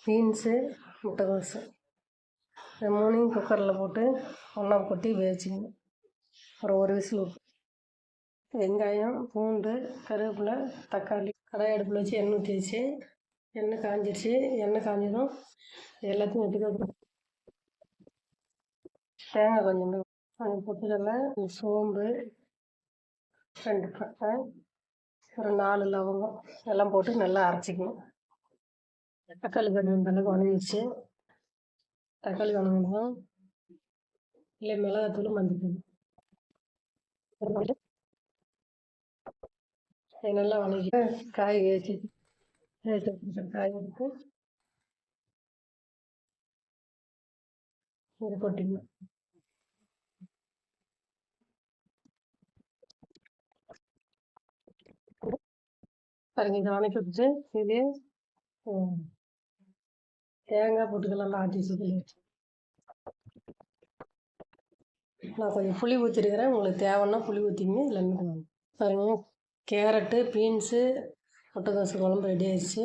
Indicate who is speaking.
Speaker 1: Beans, முட்டைகோஸு இது மூணையும் குக்கரில் போட்டு ஒன்றா கொட்டி வேவிச்சிக்கணும். ஒரு விசில் விட்டு வெங்காயம், பூண்டு, கருவேப்பிலை, தக்காளி கடாய் அடுப்பில் வச்சு எண்ணெய் ஊற்றி வச்சு எண்ணெய் காஞ்சிடுச்சு. எண்ணெய் காஞ்சதும் எல்லாத்தையும் வெட்டி தேங்காய் கொஞ்சம் பொட்டுக்கடலை, சோம்பு, 2 பட்டை, ஒரு 4 லவங்கம் எல்லாம் போட்டு நல்லா அரைச்சிக்கணும். தக்காளி அளவுக்கு வணங்கிடுச்சு. தக்காளி வணங்கணும். இல்லை மிளகாத்தூள், மஞ்சள் நல்லா வணங்கிட்டு காய் வேச்சு காய் எடுத்து இது கொட்டிக்கணும். பாருங்க, இதை வணக்கி விட்டு இது தேங்காய் பொட்டுக்கெல்லாம் ஆட்டி வச்சு நான் கொஞ்சம் புளி ஊற்றிருக்கிறேன். உங்களுக்கு தேவைன்னா புளி ஊற்றிங்க, இல்லைன்னு பாருங்கள். கேரட்டு, பீன்ஸு, முட்டைக்கோசு குழம்பு ரெடி ஆயிடுச்சு.